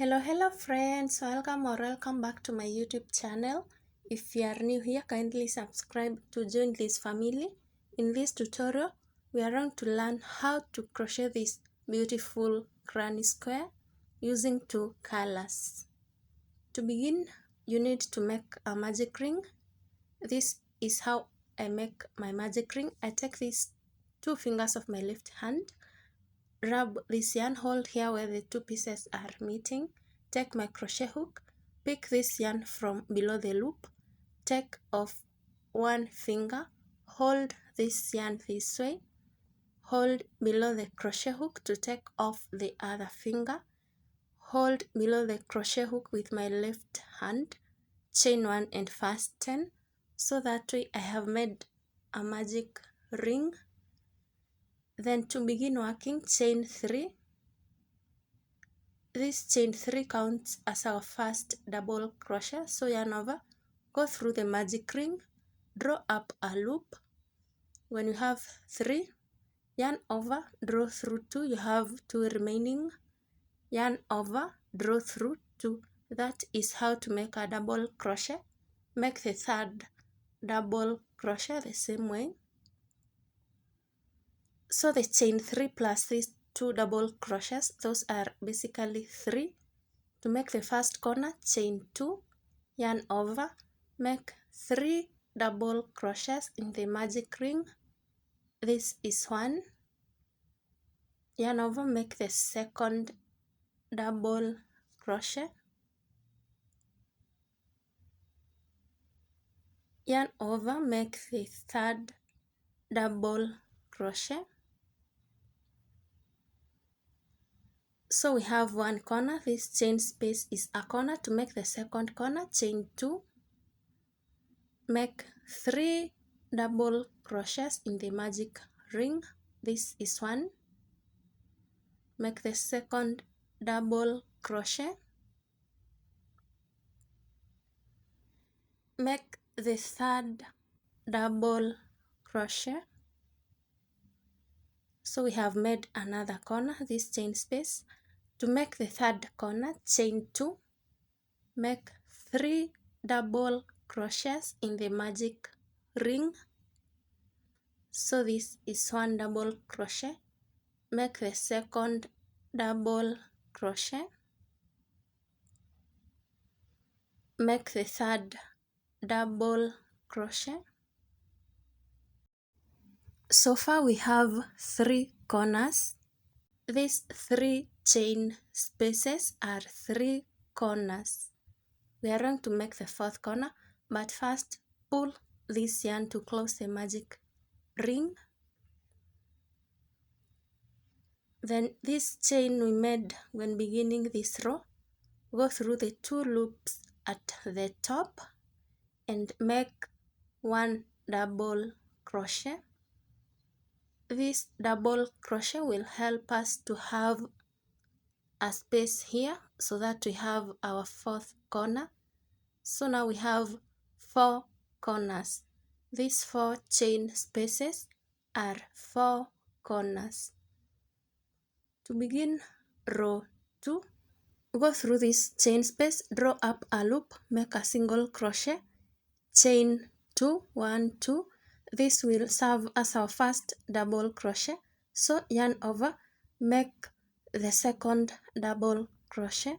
Hello friends, welcome back to my YouTube channel. If you are new here, kindly subscribe to join this family. In this tutorial we are going to learn how to crochet this beautiful granny square using two colors. To begin, you need to make a magic ring. This is how I make my magic ring. I take these two fingers of my left hand, rub this yarn, hold here where the two pieces are meeting, take my crochet hook, pick this yarn from below the loop, take off one finger, hold this yarn this way, hold below the crochet hook to take off the other finger, hold below the crochet hook with my left hand, chain one and fasten. So that way I have made a magic ring. Then to begin working, chain 3. This chain 3 counts as our first double crochet. So yarn over, go through the magic ring, draw up a loop. When you have 3, yarn over, draw through 2, you have 2 remaining, yarn over, draw through 2. That is how to make a double crochet. Make the third double crochet the same way. So the chain 3 plus these 2 double crochets, those are basically 3. To make the first corner, chain 2, yarn over, make 3 double crochets in the magic ring. This is 1. Yarn over, make the second double crochet. Yarn over, make the third double crochet. So we have one corner. This chain space is a corner. To make the second corner, chain 2, make 3 double crochets in the magic ring. This is 1. Make the second double crochet. Make the third double crochet. So we have made another corner, this chain space. To make the third corner, chain 2, make 3 double crochets in the magic ring. So this is 1 double crochet. Make the second double crochet. Make the third double crochet. So far we have 3 corners. These 3 chain spaces are 3 corners. We are going to make the 4th corner, but first pull this yarn to close the magic ring. Then this chain we made when beginning this row, go through the 2 loops at the top and make 1 double crochet. This double crochet will help us to have a space here so that we have our 4th corner. So now we have 4 corners. These 4 chain spaces are 4 corners. To begin row 2, go through this chain space, draw up a loop, make a single crochet, chain 2, 1, 2. This will serve as our first double crochet. So yarn over, make the second double crochet.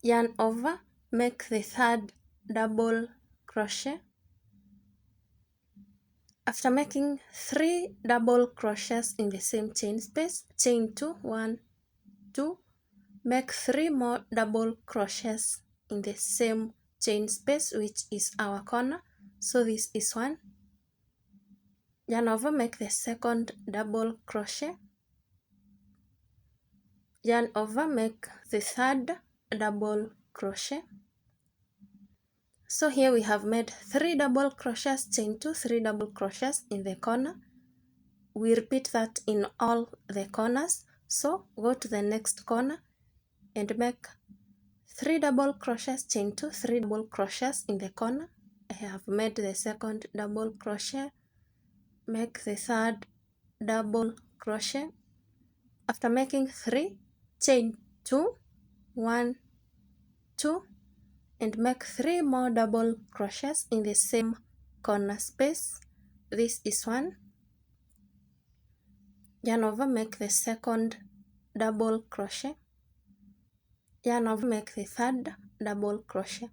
Yarn over, make the third double crochet. After making 3 double crochets in the same chain space, chain 2, 1, 2, make 3 more double crochets in the same chain space, which is our corner. So this is 1. Yarn over, make the second double crochet. Yarn over, make the third double crochet. So here we have made 3 double crochets, chain 2, 3 double crochets in the corner. We repeat that in all the corners. So go to the next corner and make 3 double crochets, chain 2, 3 double crochets in the corner. I have made the second double crochet. Make the third double crochet. After making 3, chain 2, 1, 2, and make 3 more double crochets in the same corner space. This is 1. Yarn over, make the second double crochet. Yarn over, make the third double crochet.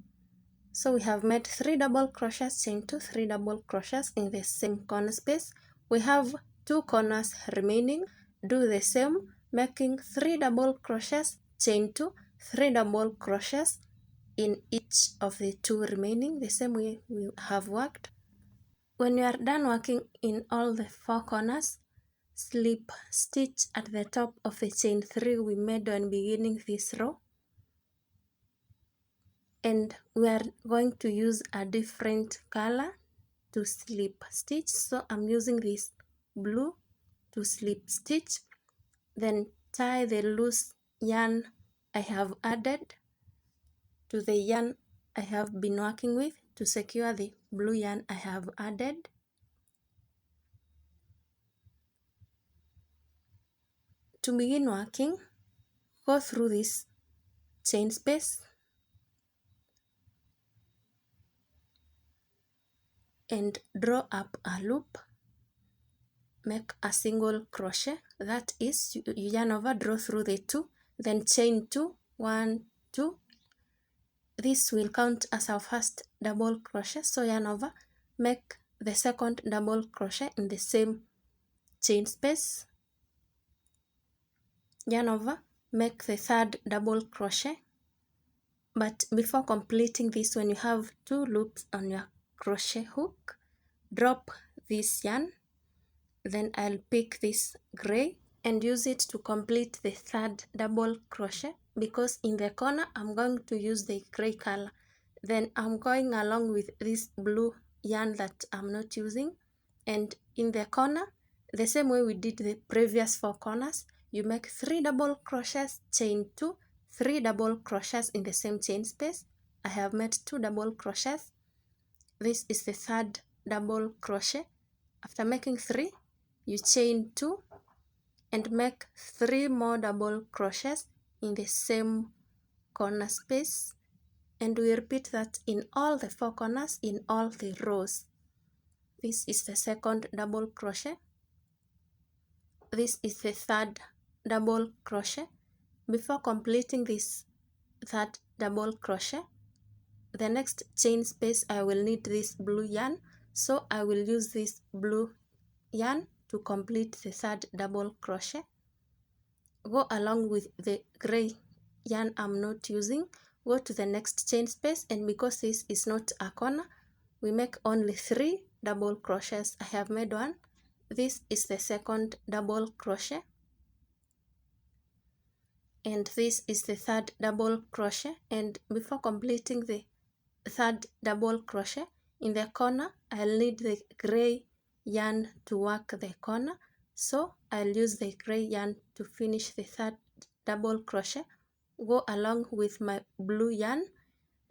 So we have made 3 double crochets, chain 2, 3 double crochets in the same corner space. We have 2 corners remaining. Do the same, making 3 double crochets, chain 2, 3 double crochets in each of the 2 remaining, the same way we have worked. When you are done working in all the 4 corners, slip stitch at the top of the chain 3 we made when beginning this row. And we are going to use a different color to slip stitch, so I'm using this blue to slip stitch. Then tie the loose yarn I have added to the yarn I have been working with to secure the blue yarn I have added. To begin working, go through this chain space and draw up a loop. Make a single crochet, that is, you yarn over, draw through the 2, then chain 2, 1, 2. This will count as our first double crochet, so yarn over, make the second double crochet in the same chain space. Yarn over, make the third double crochet. But before completing this, when you have 2 loops on your crochet hook, drop this yarn. Then I'll pick this gray and use it to complete the third double crochet, because in the corner I'm going to use the gray color. Then I'm going along with this blue yarn that I'm not using, and in the corner, the same way we did the previous 4 corners, you make 3 double crochets, chain 2, 3 double crochets in the same chain space. I have made 2 double crochets. This is the third double crochet. After making 3, you chain 2 and make 3 more double crochets in the same corner space, and we repeat that in all the 4 corners in all the rows. This is the second double crochet. This is the third double crochet. Before completing this third double crochet, the next chain space I will need this blue yarn, so I will use this blue yarn to complete the third double crochet. Go along with the gray yarn I'm not using, go to the next chain space, and because this is not a corner, we make only 3 double crochets. I have made 1. This is the second double crochet, and this is the third double crochet. And before completing the third double crochet, in the corner I'll need the gray yarn to work the corner, so I'll use the gray yarn to finish the third double crochet. Go along with my blue yarn.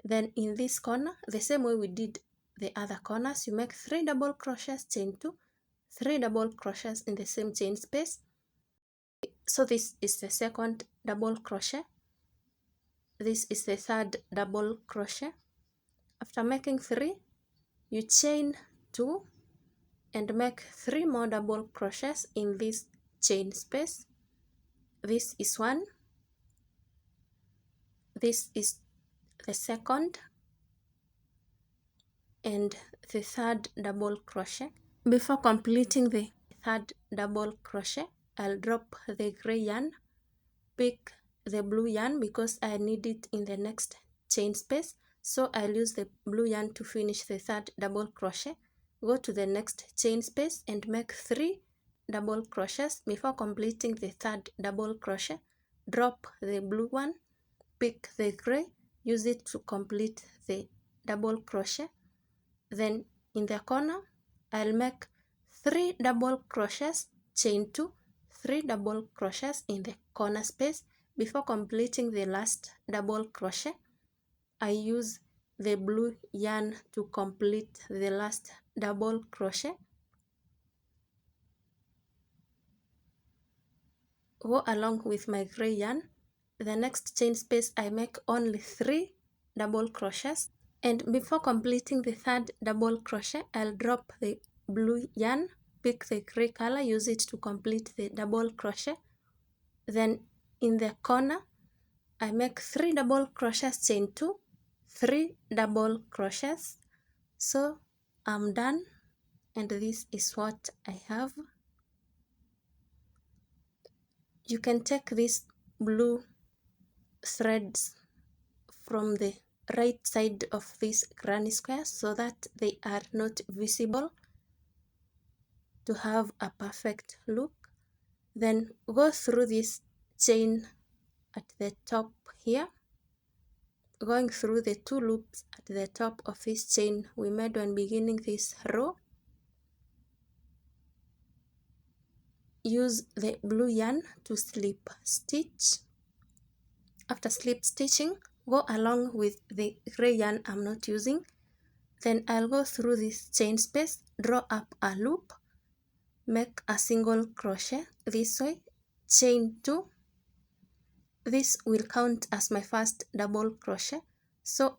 Then in this corner, the same way we did the other corners, you make 3 double crochets, chain 2, 3 double crochets in the same chain space. So this is the second double crochet. This is the third double crochet. After making 3, you chain 2 and make 3 more double crochets in this chain space. This is 1. This is the second and the third double crochet. Before completing the third double crochet, I'll drop the gray yarn, pick the blue yarn because I need it in the next chain space, so I'll use the blue yarn to finish the third double crochet. Go to the next chain space and make 3 double crochets. Before completing the third double crochet, drop the blue one, pick the gray, use it to complete the double crochet. Then in the corner, I'll make 3 double crochets, chain 2, 3 double crochets in the corner space. Before completing the last double crochet, I use the blue yarn to complete the last double crochet. Go along with my gray yarn the next chain space I make only 3 double crochets, and before completing the third double crochet, I'll drop the blue yarn, pick the gray color, use it to complete the double crochet. Then in the corner I make 3 double crochets, chain 2, 3 double crochets. So I'm done, and this is what I have. You can take these blue threads from the right side of this granny square so that they are not visible to have a perfect look. Then go through this chain at the top here, going through the 2 loops at the top of this chain we made when beginning this row. Use the blue yarn to slip stitch. After slip stitching, go along with the gray yarn I'm not using. Then I'll go through this chain space, draw up a loop, make a single crochet this way, chain 2. This will count as my first double crochet, so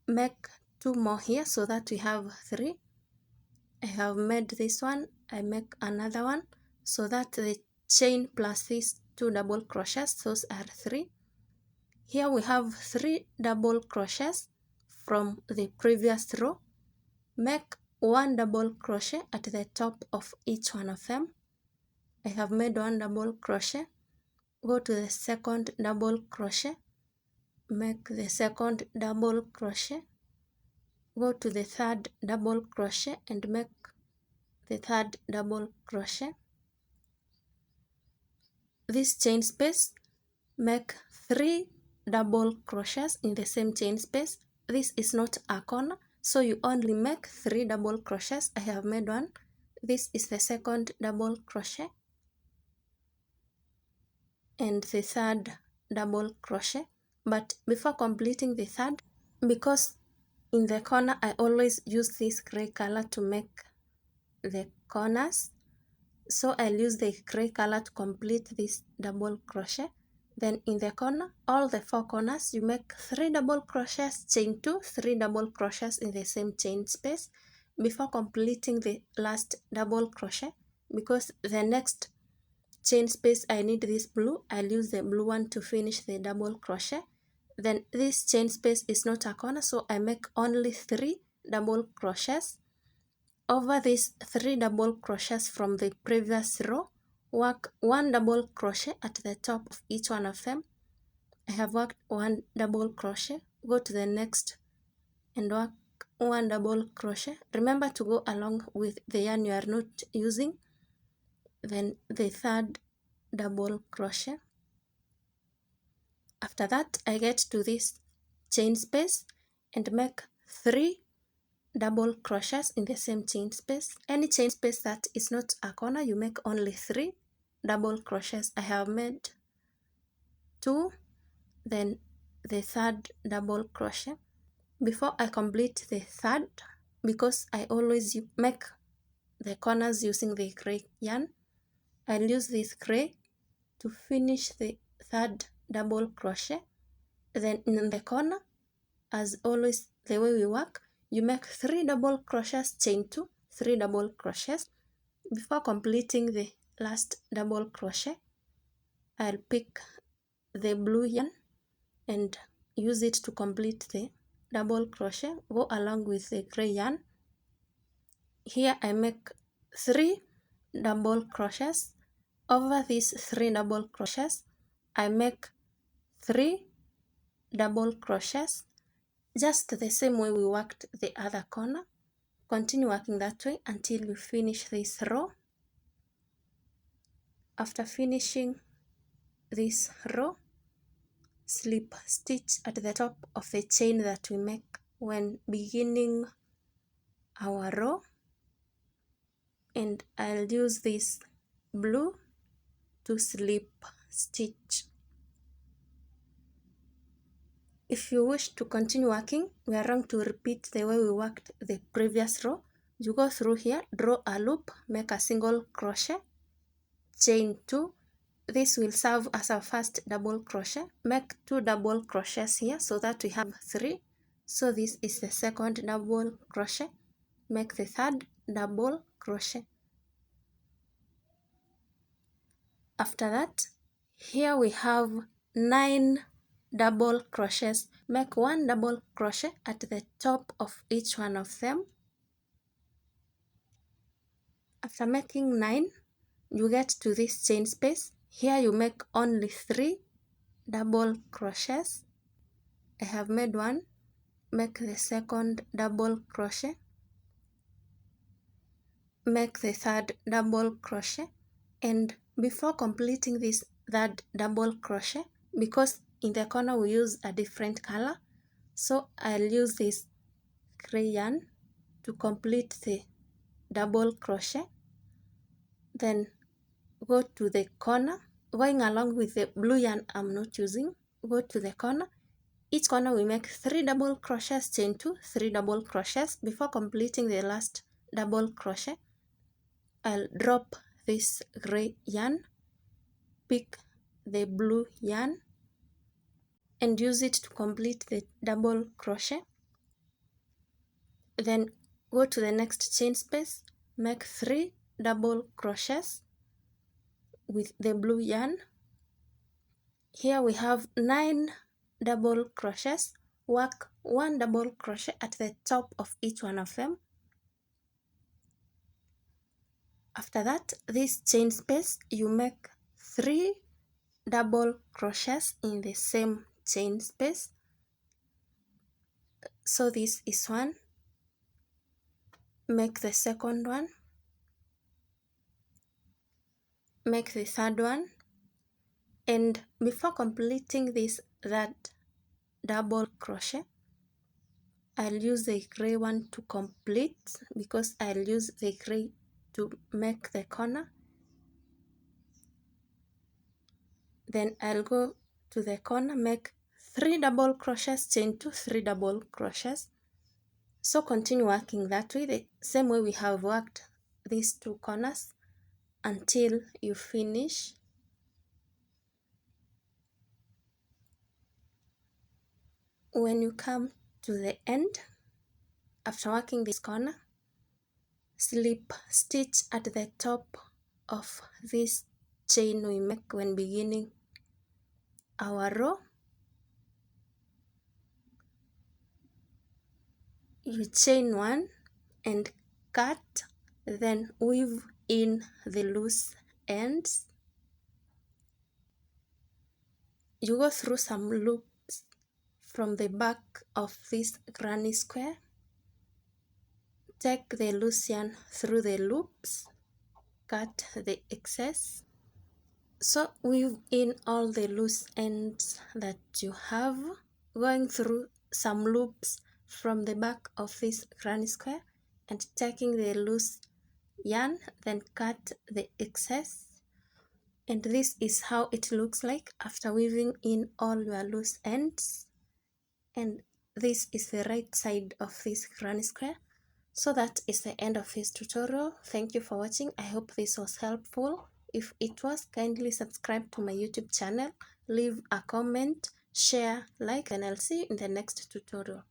make 2 more here so that we have 3. I have made this one, I make another one so that the chain plus these 2 double crochets, those are 3. Here we have 3 double crochets from the previous row. Make 1 double crochet at the top of each one of them. I have made 1 double crochet. Go to the second double crochet, make the second double crochet. Go to the third double crochet and make the third double crochet. This chain space, make 3 double crochets in the same chain space. This is not a corner, so you only make 3 double crochets. I have made 1. This is the second double crochet and the third double crochet. But before completing the third, because in the corner I always use this gray color to make the corners, so I'll use the gray color to complete this double crochet. Then in the corner, all the 4 corners, you make 3 double crochets, chain 2, 3 double crochets in the same chain space before completing the last double crochet. Because the next chain space I need this blue, I'll use the blue one to finish the double crochet. Then this chain space is not a corner, so I make only 3 double crochets. Over these 3 double crochets from the previous row, work 1 double crochet at the top of each one of them. I have worked 1 double crochet. Go to the next and work 1 double crochet. Remember to go along with the yarn you are not using. Then the third double crochet. After that, I get to this chain space and make 3 double crochets in the same chain space. Any chain space that is not a corner, you make only 3 double crochets. I have made 2, then the third double crochet. Before I complete the third, because I always make the corners using the gray yarn, I'll use this gray to finish the third double crochet. Then in the corner, as always the way we work, you make 3 double crochets, chain 2, 3 double crochets. Before completing the last double crochet, I'll pick the blue yarn and use it to complete the double crochet. Go along with the gray yarn. Here I make 3 double crochets. Over these 3 double crochets, I make 3 double crochets, just the same way we worked the other corner. Continue working that way until you finish this row. After finishing this row, slip stitch at the top of the chain that we make when beginning our row, and I'll use this blue to slip stitch. If you wish to continue working, we are going to repeat the way we worked the previous row. You go through here, draw a loop, make a single crochet, chain 2, this will serve as our first double crochet. Make 2 double crochets here so that we have 3. So this is the second double crochet. Make the third double crochet. After that, here we have 9 double crochets. Make 1 double crochet at the top of each one of them. After making 9, you get to this chain space. Here you make only 3 double crochets. I have made 1. Make the second double crochet. Make the third double crochet. And before completing this third double crochet, because in the corner we use a different color, so I'll use this gray yarn to complete the double crochet. Then go to the corner, going along with the blue yarn I'm not using. Go to the corner. Each corner we make 3 double crochets, chain 2, 3 double crochets. Before completing the last double crochet, I'll drop this gray yarn, pick the blue yarn, and use it to complete the double crochet. Then go to the next chain space, make 3 double crochets with the blue yarn. Here we have 9 double crochets. Work 1 double crochet at the top of each one of them. After that, this chain space, you make 3 double crochets in the same chain space. So this is 1. Make the second one. Make the third one. And before completing this third double crochet, I'll use the gray one to complete, because I'll use the gray to make the corner. Then I'll go to the corner, make 3 double crochets, chain 2, 3 double crochets. So continue working that way, the same way we have worked these 2 corners until you finish. When you come to the end, after working this corner, slip stitch at the top of this chain we make when beginning our row. You chain 1 and cut, then weave in the loose ends. You go through some loops from the back of this granny square. Take the loose yarn through the loops, cut the excess. So weave in all the loose ends that you have, going through some loops from the back of this granny square and taking the loose yarn, then cut the excess. And this is how it looks like after weaving in all your loose ends. And this is the right side of this granny square. So that is the end of this tutorial. Thank you for watching. I hope this was helpful. If it was, kindly subscribe to my YouTube channel, leave a comment, share, like, and I'll see you in the next tutorial.